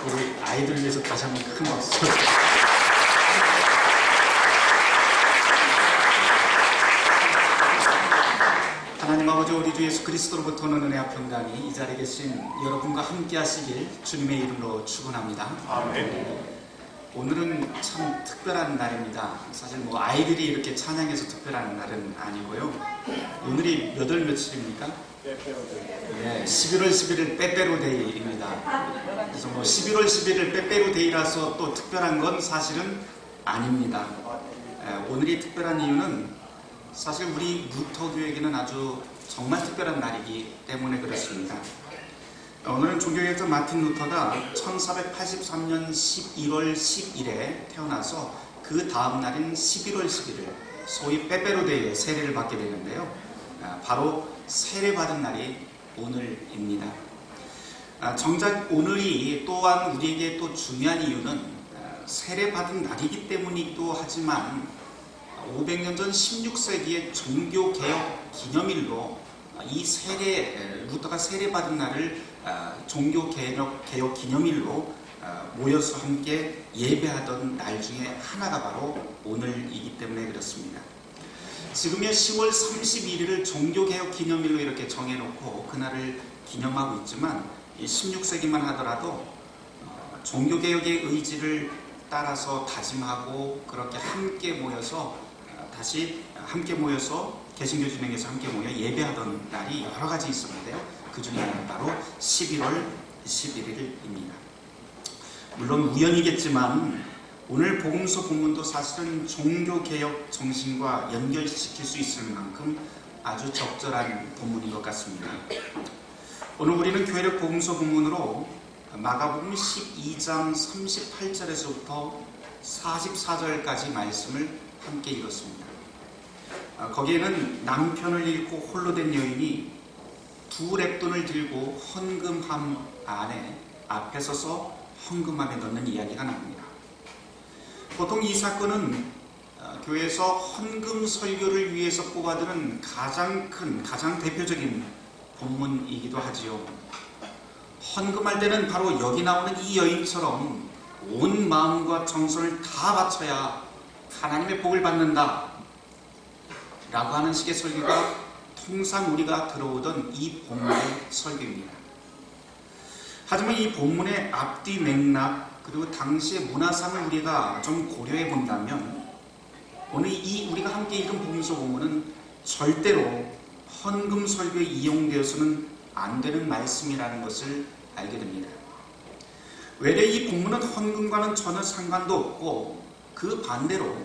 우리 아이들을 위해서 다시 한번 큰 박수. 하나님 아버지, 우리 주 예수 그리스도로부터 오는 은혜와 평강이 이 자리에 계신 여러분과 함께 하시길 주님의 이름으로 축원합니다. 아멘. 오늘은 참 특별한 날입니다. 사실 뭐 아이들이 이렇게 찬양해서 특별한 날은 아니고요. 오늘이 몇 월 며칠입니까? 네, 11월 11일 빼빼로데이입니다. 그래서 뭐 11월 11일 빼빼로데이라서 또 특별한 건 사실은 아닙니다. 오늘이 특별한 이유는 사실 우리 루터교에게는 아주 정말 특별한 날이기 때문에 그렇습니다. 오늘은 종교개혁자 마틴 루터가 1483년 11월 10일에 태어나서 그 다음 날인 11월 11일 소위 빼빼로데이에 세례를 받게 되는데요. 바로 세례받은 날이 오늘입니다. 정작 오늘이 또한 우리에게 또 중요한 이유는 세례받은 날이기 때문이기도 하지만 500년 전 16세기의 종교개혁 기념일로 이 루터가 세례받은 날을 종교개혁 기념일로 모여서 함께 예배하던 날 중에 하나가 바로 오늘이기 때문에 그렇습니다. 지금의 10월 31일을 종교개혁 기념일로 이렇게 정해놓고 그날을 기념하고 있지만 16세기만 하더라도 종교개혁의 의지를 따라서 다짐하고 그렇게 함께 모여서 개신교 진행에서 함께 모여 예배하던 날이 여러 가지 있었는데요. 그 중에 하나는 바로 11월 11일입니다. 물론 우연이겠지만 오늘 복음서 본문도 사실은 종교개혁 정신과 연결시킬 수 있을 만큼 아주 적절한 본문인 것 같습니다. 오늘 우리는 교회력 복음서 본문으로 마가복음 12장 38절에서부터 44절까지 말씀을 함께 읽었습니다. 거기에는 남편을 잃고 홀로 된 여인이 두 렙돈을 들고 헌금함 안에 앞에 서서 헌금함에 넣는 이야기가 나옵니다. 보통 이 사건은 교회에서 헌금 설교를 위해서 뽑아드는 가장 대표적인 본문이기도 하지요. 헌금할 때는 바로 여기 나오는 이 여인처럼 온 마음과 정성을 다 바쳐야 하나님의 복을 받는다 라고 하는 식의 설교가 통상 우리가 들어오던 이 본문의 설교입니다. 하지만 이 본문의 앞뒤 맥락 그리고 당시의 문화상을 우리가 좀 고려해 본다면 오늘 우리가 함께 읽은 복음서 본문은 절대로 헌금 설교에 이용되어서는 안 되는 말씀이라는 것을 알게 됩니다. 외래 이 본문은 헌금과는 전혀 상관도 없고 그 반대로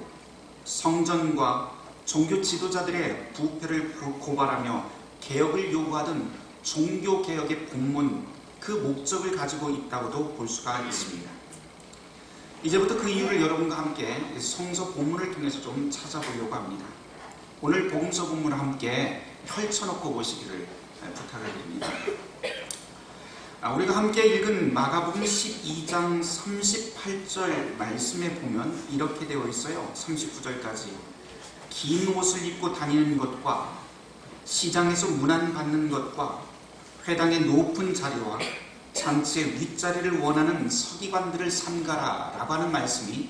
성전과 종교 지도자들의 부패를 고발하며 개혁을 요구하던 종교개혁의 본문 그 목적을 가지고 있다고도 볼 수가 있습니다. 이제부터 그 이유를 여러분과 함께 성서 본문을 통해서 좀 찾아보려고 합니다. 오늘 복음서 본문을 함께 펼쳐놓고 보시기를 부탁을 드립니다. 우리가 함께 읽은 마가복음 12장 38절 말씀에 보면 이렇게 되어 있어요. 39절까지 긴 옷을 입고 다니는 것과 시장에서 문안받는 것과 회당의 높은 자리와 잔치의 윗자리를 원하는 서기관들을 삼가라 라고 하는 말씀이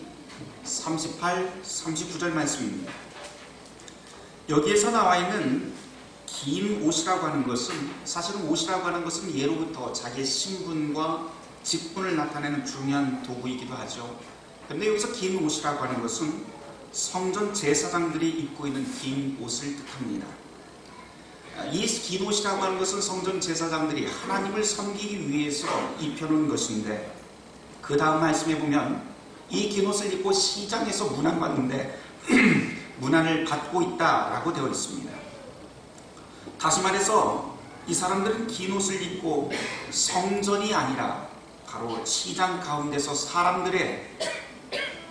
38, 39절 말씀입니다. 여기에서 나와 있는 긴 옷이라고 하는 것은 사실은 옷이라고 하는 것은 예로부터 자기의 신분과 직분을 나타내는 중요한 도구이기도 하죠. 그런데 여기서 긴 옷이라고 하는 것은 성전 제사장들이 입고 있는 긴 옷을 뜻합니다. 이 긴 옷이라고 하는 것은 성전 제사장들이 하나님을 섬기기 위해서 입혀놓은 것인데 그 다음 말씀에 보면 이 긴 옷을 입고 시장에서 문안받는데 문안을 받고 있다라고 되어 있습니다. 다시 말해서 이 사람들은 긴 옷을 입고 성전이 아니라 바로 시장 가운데서 사람들의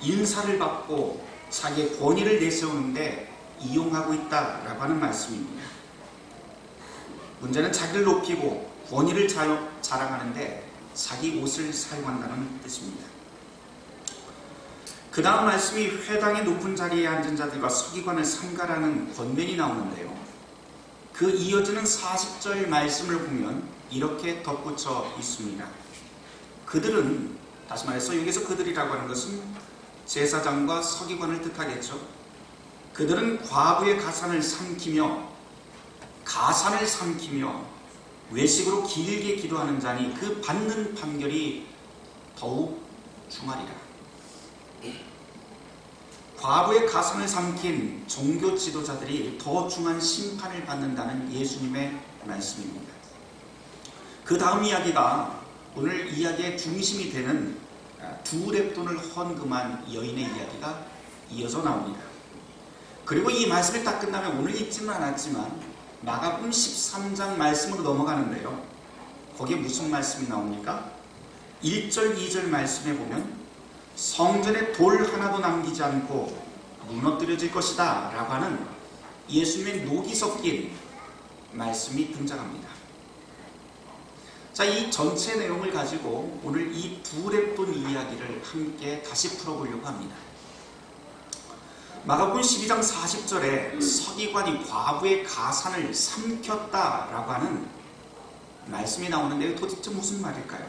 인사를 받고 자기의 권위를 내세우는데 이용하고 있다라고 하는 말씀입니다. 문제는 자기를 높이고 권위를 자랑하는데 자기 옷을 사용한다는 뜻입니다. 그 다음 말씀이 회당의 높은 자리에 앉은 자들과 서기관을 삼가라는 권면이 나오는데요. 그 이어지는 40절 말씀을 보면 이렇게 덧붙여 있습니다. 그들은 다시 말해서 여기서 그들이라고 하는 것은 제사장과 서기관을 뜻하겠죠. 그들은 과부의 가산을 삼키며 외식으로 길게 기도하는 자니 그 받는 판결이 더욱 중하리라. 과부의 가산을 삼킨 종교 지도자들이 더 중한 심판을 받는다는 예수님의 말씀입니다. 그 다음 이야기가 오늘 이야기의 중심이 되는 두 렙돈을 헌금한 여인의 이야기가 이어져 나옵니다. 그리고 이 말씀이 딱 끝나면 오늘 읽지는 않았지만 마가복음 13장 말씀으로 넘어가는데요. 거기에 무슨 말씀이 나옵니까? 1절 2절 말씀에 보면 성전에 돌 하나도 남기지 않고 무너뜨려질 것이다 라고 하는 예수님의 녹이 섞인 말씀이 등장합니다. 자, 이 전체 내용을 가지고 오늘 이 두 렙돈 이야기를 함께 다시 풀어보려고 합니다. 마가복음 12장 40절에 서기관이 과부의 가산을 삼켰다라고 하는 말씀이 나오는데 도대체 무슨 말일까요?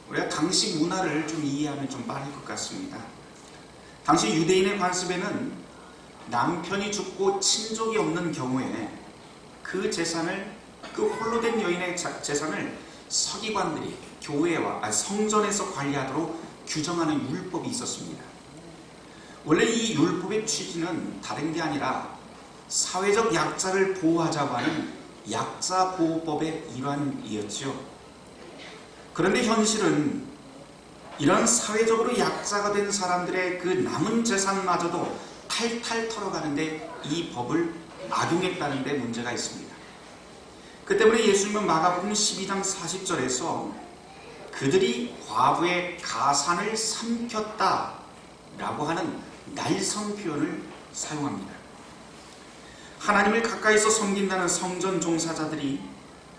우리가 당시 문화를 좀 이해하면 좀 빠를 것 같습니다. 당시 유대인의 관습에는 남편이 죽고 친족이 없는 경우에 그 재산을, 그 홀로 된 여인의 재산을 서기관들이 교회와 성전에서 관리하도록 규정하는 율법이 있었습니다. 원래 이 율법의 취지는 다른 게 아니라 사회적 약자를 보호하자고 하는 약자보호법의 일환이었죠. 그런데 현실은 이런 사회적으로 약자가 된 사람들의 그 남은 재산마저도 탈탈 털어가는데 이 법을 악용했다는 데 문제가 있습니다. 그 때문에 예수님은 마가복음 12장 40절에서 그들이 과부의 가산을 삼켰다 라고 하는 날성 표현을 사용합니다. 하나님을 가까이서 섬긴다는 성전 종사자들이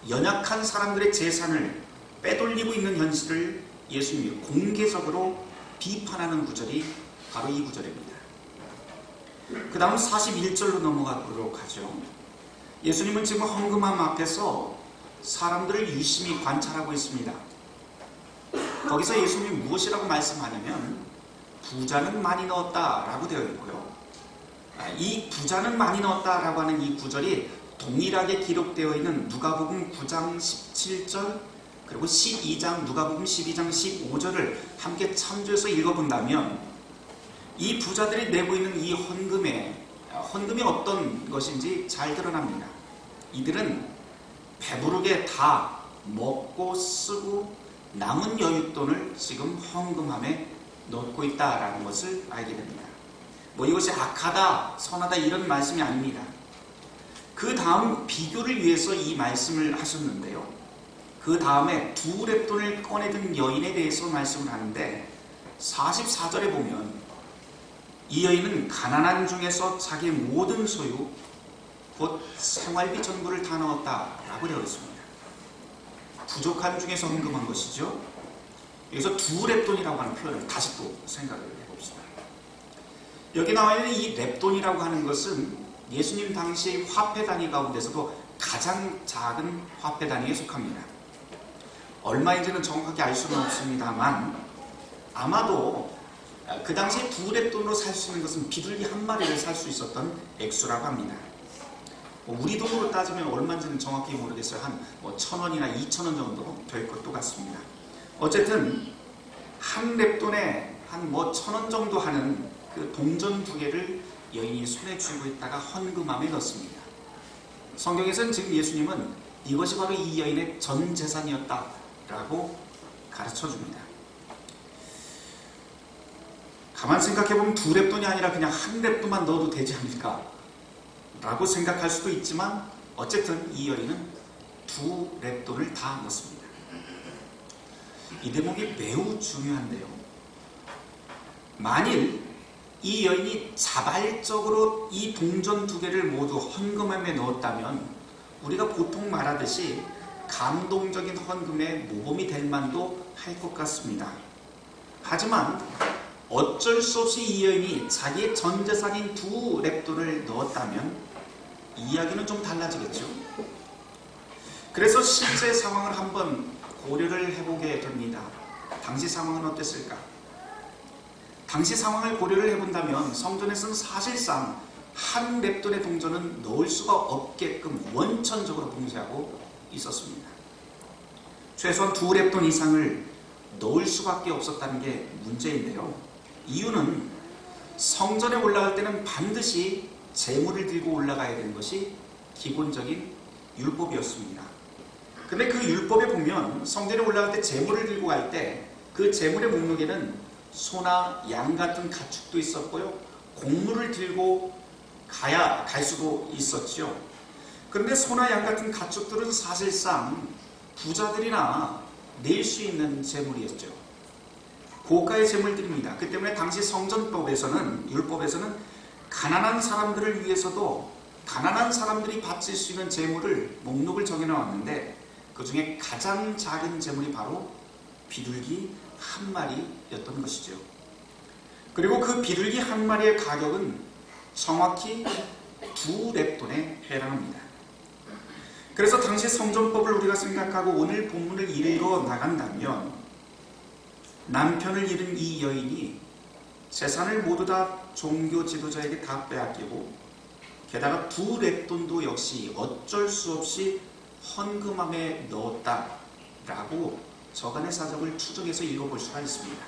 연약한 사람들의 재산을 빼돌리고 있는 현실을 예수님이 공개적으로 비판하는 구절이 바로 이 구절입니다. 그 다음 41절로 넘어가도록 하죠. 예수님은 지금 헌금함 앞에서 사람들을 유심히 관찰하고 있습니다. 거기서 예수님이 무엇이라고 말씀하냐면 부자는 많이 넣었다 라고 되어 있고요. 이 부자는 많이 넣었다 라고 하는 이 구절이 동일하게 기록되어 있는 누가복음 9장 17절 그리고 12장 누가복음 12장 15절을 함께 참조해서 읽어본다면 이 부자들이 내고 있는 이 헌금이 어떤 것인지 잘 드러납니다. 이들은 배부르게 다 먹고 쓰고 남은 여윳돈을 지금 헌금함에 넣고 있다라는 것을 알게 됩니다. 뭐 이것이 악하다, 선하다 이런 말씀이 아닙니다. 그 다음 비교를 위해서 이 말씀을 하셨는데요. 그 다음에 두 렙돈을 꺼내든 여인에 대해서 말씀을 하는데 44절에 보면 이 여인은 가난한 중에서 자기의 모든 소유 곧 생활비 전부를 다 넣었다라고 되어 있습니다. 부족한 중에서 헌금한 것이죠. 여기서 두 렙돈이라고 하는 표현을 다시 또 생각을 해봅시다. 여기 나와 있는 이 렙돈이라고 하는 것은 예수님 당시의 화폐 단위 가운데서도 가장 작은 화폐 단위에 속합니다. 얼마인지는 정확하게 알 수는 없습니다만 아마도 그 당시에 두 렙돈으로 살 수 있는 것은 비둘기 한 마리를 살 수 있었던 액수라고 합니다. 우리 돈으로 따지면 얼마인지는 정확히 모르겠어요. 한 1,000원이나 2,000원 정도 될 것도 같습니다. 어쨌든 한 렙돈에 한 1,000원 정도 하는 그 동전 두 개를 여인이 손에 쥐고 있다가 헌금함에 넣습니다. 성경에서는 지금 예수님은 이것이 바로 이 여인의 전 재산이었다라고 가르쳐 줍니다. 가만 생각해보면 두 렙돈이 아니라 그냥 한 렙돈만 넣어도 되지 않을까 라고 생각할 수도 있지만 어쨌든 이 여인은 두 렙돈을 다 넣습니다. 이 대목이 매우 중요한데요. 만일 이 여인이 자발적으로 이 동전 두 개를 모두 헌금함에 넣었다면 우리가 보통 말하듯이 감동적인 헌금에 모범이 될 만도 할 것 같습니다. 하지만 어쩔 수 없이 이 여인이 자기의 전 재산인 두 렙돈을 넣었다면 이야기는 좀 달라지겠죠. 그래서 실제 상황을 한번 고려를 해보게 됩니다. 당시 상황은 어땠을까? 당시 상황을 고려를 해본다면 성전에서는 사실상 한 렙돈의 동전은 넣을 수가 없게끔 원천적으로 봉쇄하고 있었습니다. 최소한 2렙돈 이상을 넣을 수밖에 없었다는 게 문제인데요. 이유는 성전에 올라갈 때는 반드시 제물을 들고 올라가야 되는 것이 기본적인 율법이었습니다. 근데 그 율법에 보면 성전에 올라갈 때 제물을 들고 갈 때 그 제물의 목록에는 소나 양 같은 가축도 있었고요. 곡물을 들고 갈 수도 있었죠. 그런데 소나 양 같은 가축들은 사실상 부자들이나 낼 수 있는 제물이었죠. 고가의 제물들입니다. 그 때문에 당시 성전법에서는, 율법에서는 가난한 사람들을 위해서도 가난한 사람들이 바칠 수 있는 제물을 목록을 정해놓았는데 그 중에 가장 작은 제물이 바로 비둘기 한 마리였던 것이죠. 그리고 그 비둘기 한 마리의 가격은 정확히 2렙돈에 해당합니다. 그래서 당시 성전법을 우리가 생각하고 오늘 본문을 읽어 나간다면 남편을 잃은 이 여인이 재산을 모두 다 종교 지도자에게 다 빼앗기고 게다가 2렙돈도 역시 어쩔 수 없이 헌금함에 넣었다라고 저간의 사적을 추정해서 읽어볼 수가 있습니다.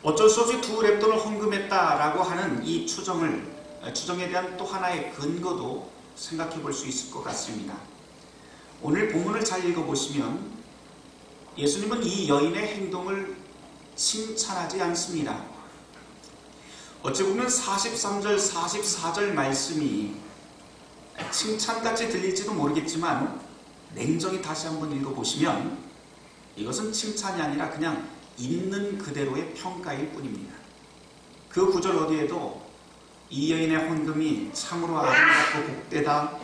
어쩔 수 없이 2렙돈을 헌금했다라고 하는 이 추정에 대한 또 하나의 근거도 생각해 볼 수 있을 것 같습니다. 오늘 본문을 잘 읽어보시면 예수님은 이 여인의 행동을 칭찬하지 않습니다. 어찌 보면 43절, 44절 말씀이 칭찬같이 들릴지도 모르겠지만 냉정히 다시 한번 읽어보시면 이것은 칭찬이 아니라 그냥 있는 그대로의 평가일 뿐입니다. 그 구절 어디에도 이 여인의 헌금이 참으로 아름답고 복되다,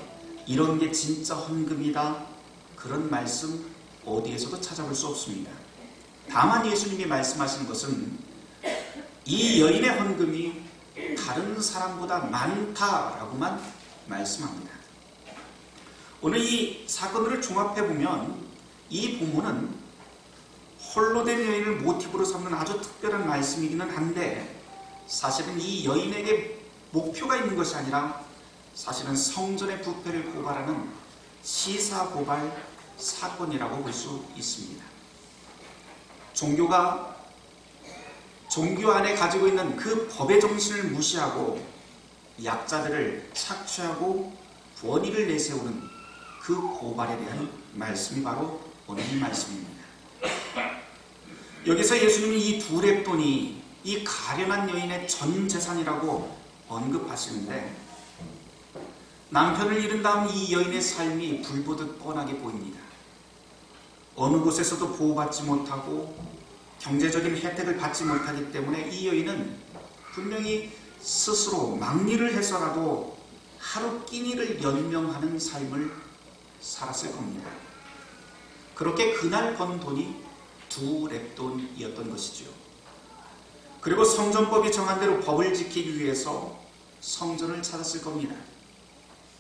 이런 게 진짜 헌금이다, 그런 말씀 어디에서도 찾아볼 수 없습니다. 다만 예수님이 말씀하신 것은 이 여인의 헌금이 다른 사람보다 많다라고만 말씀합니다. 오늘 이 사건들을 종합해보면 이 본문은 홀로 된 여인을 모티브로 삼는 아주 특별한 말씀이기는 한데 사실은 이 여인에게 목표가 있는 것이 아니라 사실은 성전의 부패를 고발하는 시사고발 사건이라고 볼 수 있습니다. 종교 안에 가지고 있는 그 법의 정신을 무시하고 약자들을 착취하고 권위를 내세우는 그 고발에 대한 말씀이 바로 오늘 말씀입니다. 여기서 예수님이 이 2렙돈이 이 가련한 여인의 전 재산이라고 언급하시는데 남편을 잃은 다음 이 여인의 삶이 불보듯 뻔하게 보입니다. 어느 곳에서도 보호받지 못하고 경제적인 혜택을 받지 못하기 때문에 이 여인은 분명히 스스로 막리를 해서라도 하루 끼니를 연명하는 삶을 살았을 겁니다. 그렇게 그날 번 돈이 2렙돈이었던 것이죠. 그리고 성전법이 정한 대로 법을 지키기 위해서 성전을 찾았을 겁니다.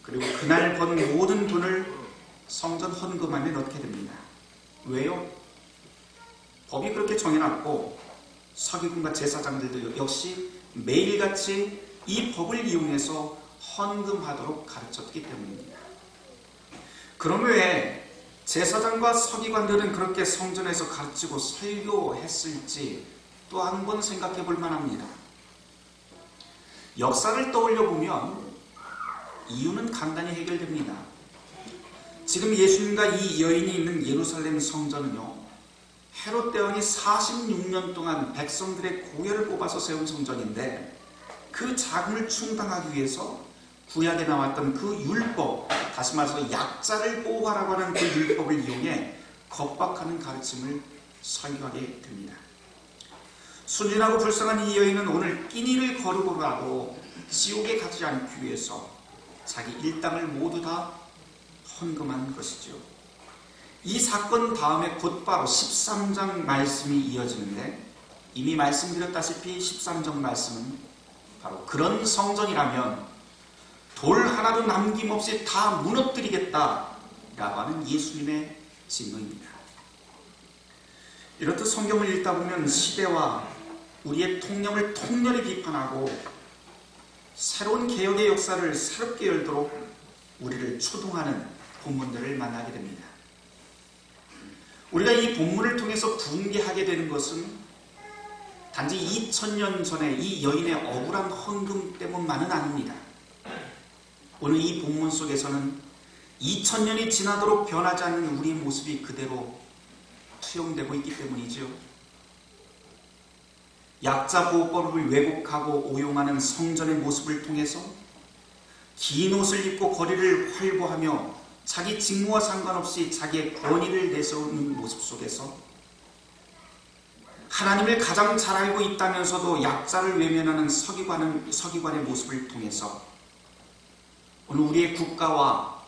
그리고 그날 번 모든 돈을 성전 헌금함에 넣게 됩니다. 왜요? 법이 그렇게 정해놨고 서기관과 제사장들도 역시 매일같이 이 법을 이용해서 헌금하도록 가르쳤기 때문입니다. 그럼 왜 제사장과 서기관들은 그렇게 성전에서 가르치고 설교했을지 또 한 번 생각해 볼 만합니다. 역사를 떠올려 보면 이유는 간단히 해결됩니다. 지금 예수님과 이 여인이 있는 예루살렘 성전은요, 헤롯 대왕이 46년 동안 백성들의 고혈을 뽑아서 세운 성전인데 그 자금을 충당하기 위해서 구약에 나왔던 그 율법, 다시 말해서 약자를 보호하라고 하는 그 율법을 이용해 겁박하는 가르침을 설교하게 됩니다. 순진하고 불쌍한 이 여인은 오늘 끼니를 거르고라도 지옥에 가지 않기 위해서 자기 일당을 모두 다 헌금한 것이죠. 이 사건 다음에 곧바로 13장 말씀이 이어지는데 이미 말씀드렸다시피 13장 말씀은 바로 그런 성전이라면 돌 하나도 남김없이 다 무너뜨리겠다라고 하는 예수님의 진노입니다. 이렇듯 성경을 읽다 보면 시대와 우리의 통념을 통렬히 비판하고 새로운 개혁의 역사를 새롭게 열도록 우리를 추동하는 본문들을 만나게 됩니다. 우리가 이 본문을 통해서 분개하게 되는 것은 단지 2000년 전에 이 여인의 억울한 헌금 때문만은 아닙니다. 오늘 이 본문 속에서는 2000년이 지나도록 변하지 않는 우리의 모습이 그대로 투영되고 있기 때문이죠. 약자보호법을 왜곡하고 오용하는 성전의 모습을 통해서 긴 옷을 입고 거리를 활보하며 자기 직무와 상관없이 자기의 권위를 내세우는 모습 속에서 하나님을 가장 잘 알고 있다면서도 약자를 외면하는 서기관의 모습을 통해서 오늘 우리의 국가와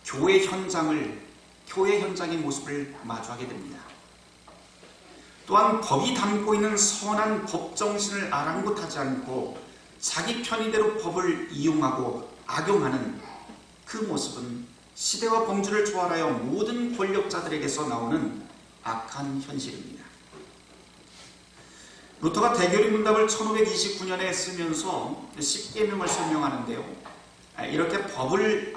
교회 현장의 모습을 마주하게 됩니다. 또한 법이 담고 있는 선한 법정신을 아랑곳하지 않고 자기 편의대로 법을 이용하고 악용하는 그 모습은 시대와 범주를 초월하여 모든 권력자들에게서 나오는 악한 현실입니다. 루터가 대결의 문답을 1529년에 쓰면서 10계명을 설명하는데요. 이렇게 법을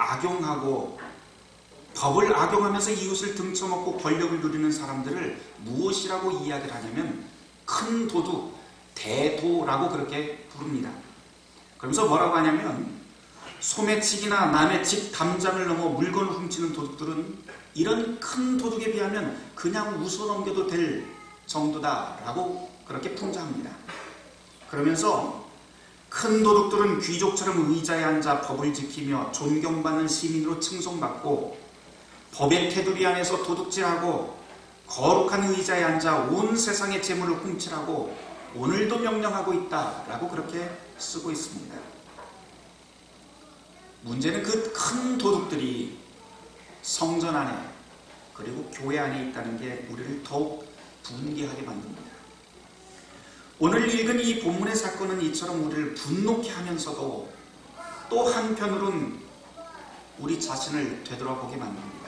악용하면서 이웃을 등쳐먹고 권력을 누리는 사람들을 무엇이라고 이야기를 하냐면 큰 도둑, 대도라고 그렇게 부릅니다. 그러면서 뭐라고 하냐면 소매치기나 남의 집 담장을 넘어 물건을 훔치는 도둑들은 이런 큰 도둑에 비하면 그냥 웃어넘겨도 될 정도다라고 그렇게 풍자합니다. 그러면서 큰 도둑들은 귀족처럼 의자에 앉아 법을 지키며 존경받는 시민으로 칭송받고 법의 테두리 안에서 도둑질하고 거룩한 의자에 앉아 온 세상의 재물을 훔치라고 오늘도 명령하고 있다라고 그렇게 쓰고 있습니다. 문제는 그 큰 도둑들이 성전 안에 그리고 교회 안에 있다는 게 우리를 더욱 분개하게 만듭니다. 오늘 읽은 이 본문의 사건은 이처럼 우리를 분노케 하면서도 또 한편으론 우리 자신을 되돌아보게 만듭니다.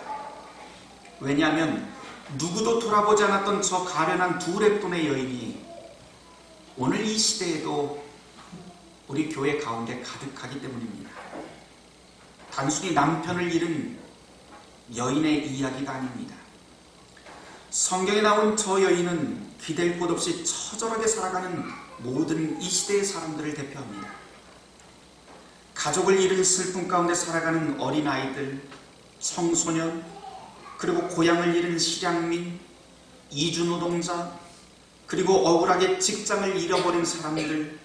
왜냐하면 누구도 돌아보지 않았던 저 가련한 두 렙돈의 여인이 오늘 이 시대에도 우리 교회 가운데 가득하기 때문입니다. 단순히 남편을 잃은 여인의 이야기가 아닙니다. 성경에 나온 저 여인은 기댈 곳 없이 처절하게 살아가는 모든 이 시대의 사람들을 대표합니다. 가족을 잃은 슬픔 가운데 살아가는 어린아이들, 청소년, 그리고 고향을 잃은 실향민, 이주노동자, 그리고 억울하게 직장을 잃어버린 사람들,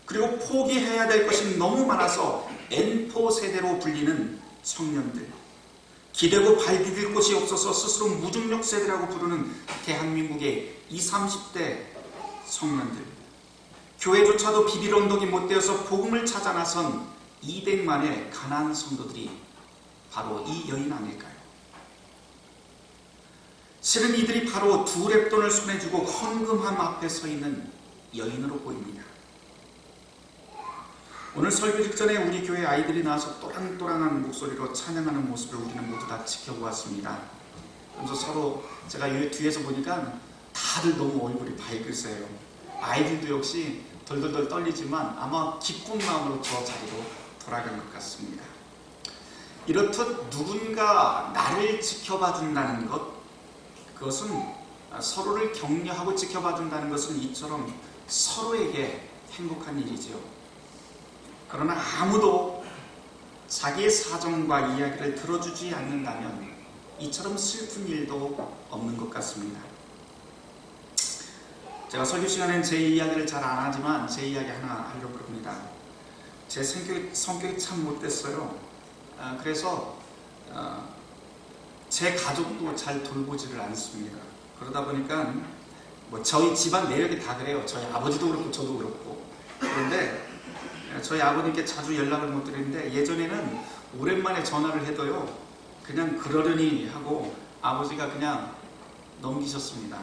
그리고 포기해야 될 것이 너무 많아서 N4 세대로 불리는 청년들, 기대고 발디딜 곳이 없어서 스스로 무중력 세대라고 부르는 대한민국의 20, 30대 청년들, 교회조차도 비빌 언덕이 못 되어서 복음을 찾아 나선 200만의 가난한 성도들이 바로 이 여인 아닐까요? 실은 이들이 바로 두 렙돈을 손에 쥐고 헌금함 앞에 서 있는 여인으로 보입니다. 오늘 설교 직전에 우리 교회 아이들이 나와서 또랑또랑한 목소리로 찬양하는 모습을 우리는 모두 다 지켜보았습니다. 그래서 서로 제가 이 뒤에서 보니까 다들 너무 얼굴이 밝으세요. 아이들도 역시 덜덜덜 떨리지만 아마 기쁜 마음으로 저 자리로 돌아간 것 같습니다. 이렇듯 누군가 나를 지켜봐 준다는 것, 그것은 서로를 격려하고 지켜봐 준다는 것은 이처럼 서로에게 행복한 일이죠. 그러나 아무도 자기의 사정과 이야기를 들어주지 않는다면 이처럼 슬픈 일도 없는 것 같습니다. 제가 설교 시간엔 제 이야기를 잘 안 하지만 제 이야기 하나 하려고 합니다. 제 성격이 참 못됐어요. 그래서 제 가족도 잘 돌보지를 않습니다. 그러다 보니까 뭐 저희 집안 내력이 다 그래요. 저희 아버지도 그렇고 저도 그렇고. 그런데 저희 아버님께 자주 연락을 못 드리는데 예전에는 오랜만에 전화를 해도요 그냥 그러려니 하고 아버지가 그냥 넘기셨습니다.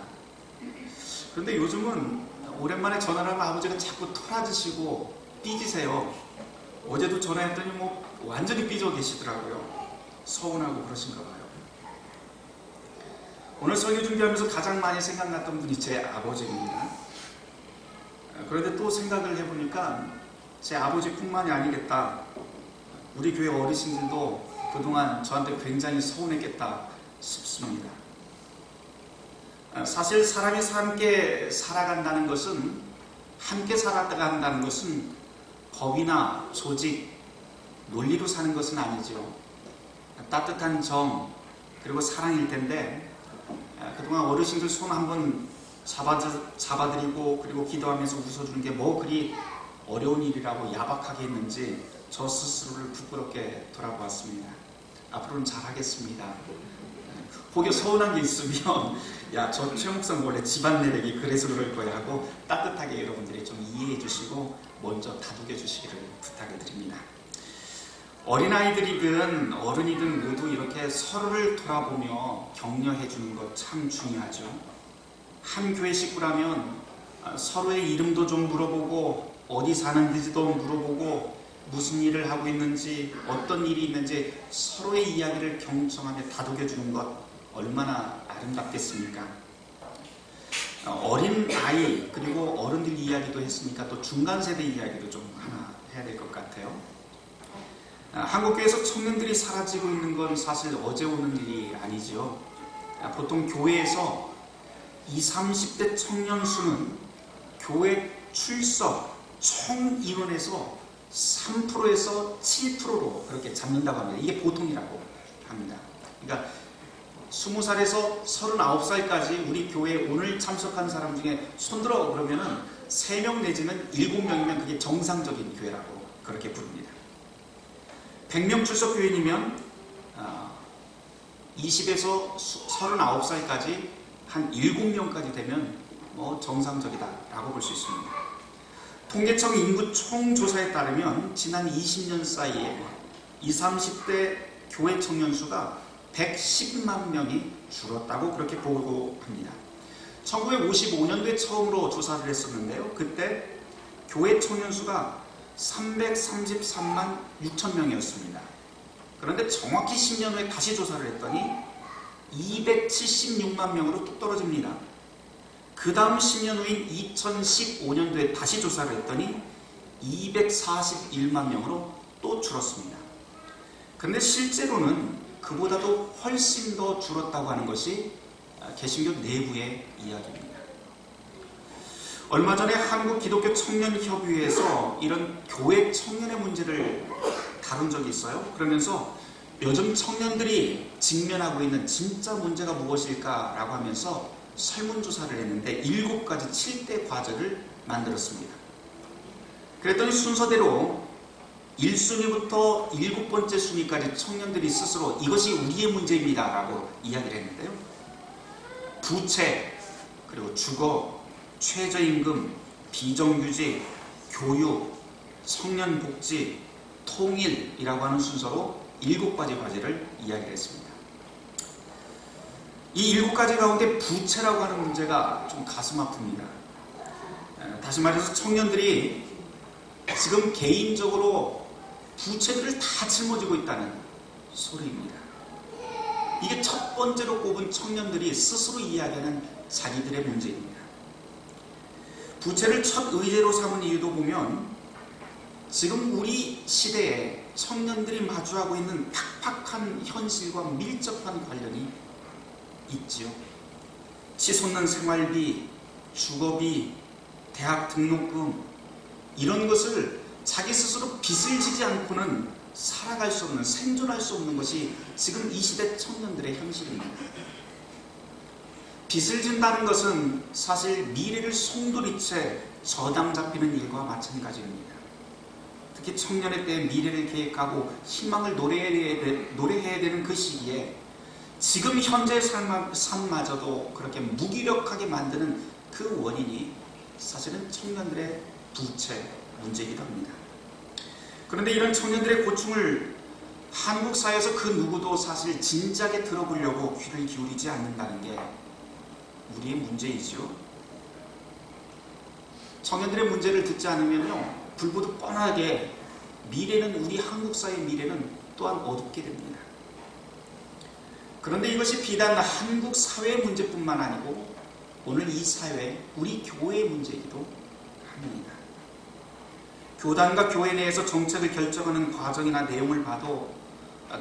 그런데 요즘은 오랜만에 전화를 하면 아버지가 자꾸 토라지시고 삐지세요. 어제도 전화했더니 뭐 완전히 삐져 계시더라고요. 서운하고 그러신가 봐요. 오늘 설교 준비하면서 가장 많이 생각났던 분이 제 아버지입니다. 그런데 또 생각을 해보니까 제 아버지뿐만이 아니겠다. 우리 교회 어르신들도 그동안 저한테 굉장히 서운했겠다 싶습니다. 사실 사람이 함께 살아간다는 것은, 함께 살아간다는 것은 법이나 조직, 논리로 사는 것은 아니죠. 따뜻한 정, 그리고 사랑일 텐데, 그동안 어르신들 손 한번 잡아드리고 그리고 기도하면서 웃어주는 게 뭐 그리 어려운 일이라고 야박하게 했는지 저 스스로를 부끄럽게 돌아보았습니다. 앞으로는 잘하겠습니다. 혹여 서운한 게 있으면 야, 저 최 목사는 원래 집안 내력이 그래서 그럴 거야 하고 따뜻하게 여러분들이 좀 이해해 주시고 먼저 다독여 주시기를 부탁을 드립니다. 어린아이들이든 어른이든 모두 이렇게 서로를 돌아보며 격려해 주는 것 참 중요하죠. 한 교회 식구라면 서로의 이름도 좀 물어보고 어디 사는지도 물어보고 무슨 일을 하고 있는지 어떤 일이 있는지 서로의 이야기를 경청하며 다독여 주는 것 얼마나 아름답겠습니까? 어린 아이 그리고 어른들 이야기도 했으니까 또 중간 세대 이야기도 좀 하나 해야 될 것 같아요. 한국교회에서 청년들이 사라지고 있는 건 사실 어제 오는 일이 아니죠. 보통 교회에서 20, 30대 청년 수는 교회 출석 총 인원에서 3%에서 7%로 그렇게 잡는다고 합니다. 이게 보통이라고 합니다. 그러니까 20살에서 39살까지 우리 교회에 오늘 참석한 사람 중에 손들어 그러면은 3명 내지는 7명이면 그게 정상적인 교회라고 그렇게 부릅니다. 100명 출석 교인이면 20에서 39살까지 한 7명까지 되면 뭐 정상적이다라고 볼 수 있습니다. 통계청 인구 총조사에 따르면 지난 20년 사이에 20, 30대 교회 청년 수가 110만 명이 줄었다고 그렇게 보고합니다. 1955년도에 처음으로 조사를 했었는데요. 그때 교회 청년 수가 333만 6천 명이었습니다. 그런데 정확히 10년 후에 다시 조사를 했더니 276만 명으로 뚝 떨어집니다. 그 다음 10년 후인 2015년도에 다시 조사를 했더니 241만 명으로 또 줄었습니다. 그런데 실제로는 그보다도 훨씬 더 줄었다고 하는 것이 개신교 내부의 이야기입니다. 얼마 전에 한국기독교청년협의회에서 이런 교회 청년의 문제를 다룬 적이 있어요. 그러면서 요즘 청년들이 직면하고 있는 진짜 문제가 무엇일까라고 하면서 설문조사를 했는데 7가지 7대 과제를 만들었습니다. 그랬더니 순서대로 1순위부터 7번째 순위까지 청년들이 스스로 이것이 우리의 문제입니다 라고 이야기를 했는데요. 부채, 그리고 주거, 최저임금, 비정규직, 교육, 청년복지, 통일이라고 하는 순서로 7가지 과제를 이야기를 했습니다. 이 7가지 가운데 부채라고 하는 문제가 좀 가슴 아픕니다. 다시 말해서 청년들이 지금 개인적으로 부채들을 다 짊어지고 있다는 소리입니다. 이게 첫 번째로 꼽은 청년들이 스스로 이야기하는 자기들의 문제입니다. 부채를 첫 의제로 삼은 이유도 보면 지금 우리 시대에 청년들이 마주하고 있는 팍팍한 현실과 밀접한 관련이 있지요. 치솟는 생활비, 주거비, 대학 등록금 이런 것을 자기 스스로 빚을 지지 않고는 살아갈 수 없는, 생존할 수 없는 것이 지금 이 시대 청년들의 현실입니다. 빚을 진다는 것은 사실 미래를 송두리째 저당 잡히는 일과 마찬가지입니다. 특히 청년의 때에 미래를 계획하고 희망을 노래해야 되는 그 시기에 지금 현재의 삶마저도 그렇게 무기력하게 만드는 그 원인이 사실은 청년들의 부채 문제이기도 합니다. 그런데 이런 청년들의 고충을 한국 사회에서 그 누구도 사실 진지하게 들어보려고 귀를 기울이지 않는다는 게 우리의 문제이죠. 청년들의 문제를 듣지 않으면요, 불보듯 뻔하게 미래는, 우리 한국 사회의 미래는 또한 어둡게 됩니다. 그런데 이것이 비단 한국 사회의 문제뿐만 아니고 오늘 이 사회, 우리 교회의 문제이기도 합니다. 교단과 교회 내에서 정책을 결정하는 과정이나 내용을 봐도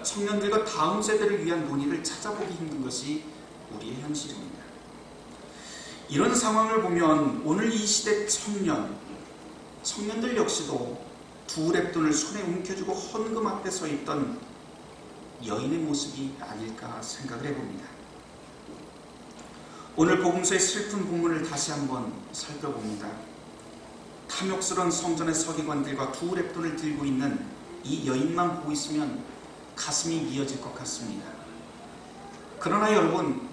청년들과 다음 세대를 위한 논의를 찾아보기 힘든 것이 우리의 현실입니다. 이런 상황을 보면 오늘 이 시대 청년들 역시도 두 랩돈을 손에 움켜쥐고 헌금 앞에 서 있던 여인의 모습이 아닐까 생각을 해봅니다. 오늘 복음서의 슬픈 본문을 다시 한번 살펴봅니다. 탐욕스러운 성전의 서기관들과 두 랩돈을 들고 있는 이 여인만 보고 있으면 가슴이 미어질 것 같습니다. 그러나 여러분,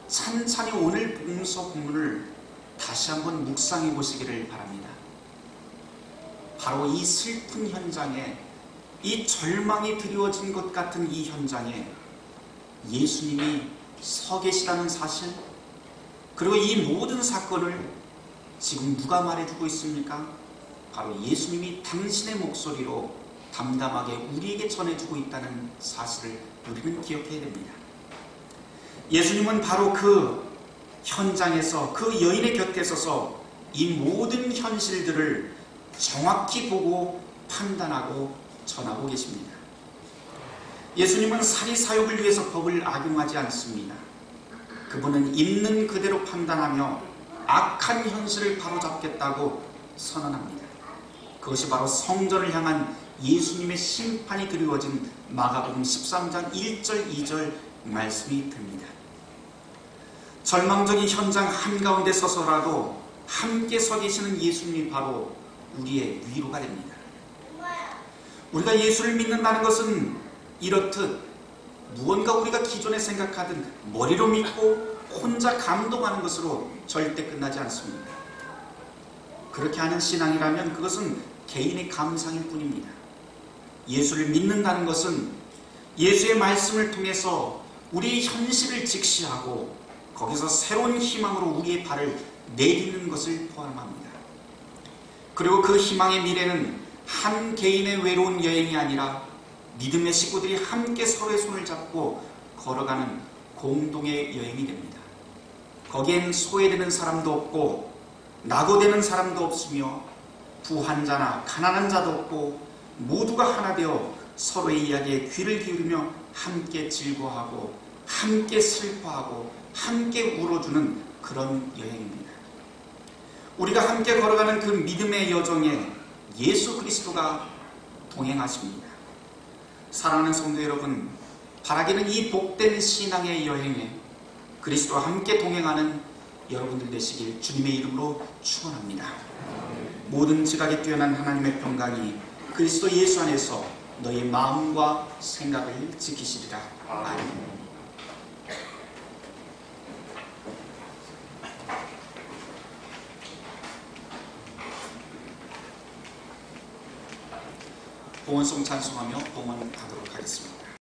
찬찬히 오늘 복음서 본문을 다시 한번 묵상해 보시기를 바랍니다. 바로 이 슬픈 현장에, 이 절망이 드리워진 것 같은 이 현장에 예수님이 서 계시다는 사실, 그리고 이 모든 사건을 지금 누가 말해주고 있습니까? 바로 예수님이 당신의 목소리로 담담하게 우리에게 전해주고 있다는 사실을 우리는 기억해야 됩니다. 예수님은 바로 그 현장에서, 그 여인의 곁에 서서 이 모든 현실들을 정확히 보고 판단하고 전하고 계십니다. 예수님은 사리사욕을 위해서 법을 악용하지 않습니다. 그분은 있는 그대로 판단하며 악한 현실을 바로잡겠다고 선언합니다. 그것이 바로 성전을 향한 예수님의 심판이 드리워진 마가복음 13장 1절 2절 말씀이 됩니다. 절망적인 현장 한가운데 서서라도 함께 서 계시는 예수님이 바로 우리의 위로가 됩니다. 우리가 예수를 믿는다는 것은 이렇듯 무언가 우리가 기존에 생각하던 머리로 믿고 혼자 감동하는 것으로 절대 끝나지 않습니다. 그렇게 하는 신앙이라면 그것은 개인의 감상일 뿐입니다. 예수를 믿는다는 것은 예수의 말씀을 통해서 우리의 현실을 직시하고 거기서 새로운 희망으로 우리의 발을 내딛는 것을 포함합니다. 그리고 그 희망의 미래는 한 개인의 외로운 여행이 아니라 믿음의 식구들이 함께 서로의 손을 잡고 걸어가는 공동의 여행이 됩니다. 거기엔 소외되는 사람도 없고 낙오되는 사람도 없으며 부한 자나 가난한 자도 없고 모두가 하나 되어 서로의 이야기에 귀를 기울이며 함께 즐거워하고 함께 슬퍼하고 함께 울어주는 그런 여행입니다. 우리가 함께 걸어가는 그 믿음의 여정에 예수 그리스도가 동행하십니다. 사랑하는 성도 여러분, 바라기는 이 복된 신앙의 여행에 그리스도와 함께 동행하는 여러분들 되시길 주님의 이름으로 축원합니다. 모든 지각에 뛰어난 하나님의 평강이 그리스도 예수 안에서 너희 마음과 생각을 지키시리라. 아멘. 봉헌송 찬송하며 봉헌하도록 하겠습니다.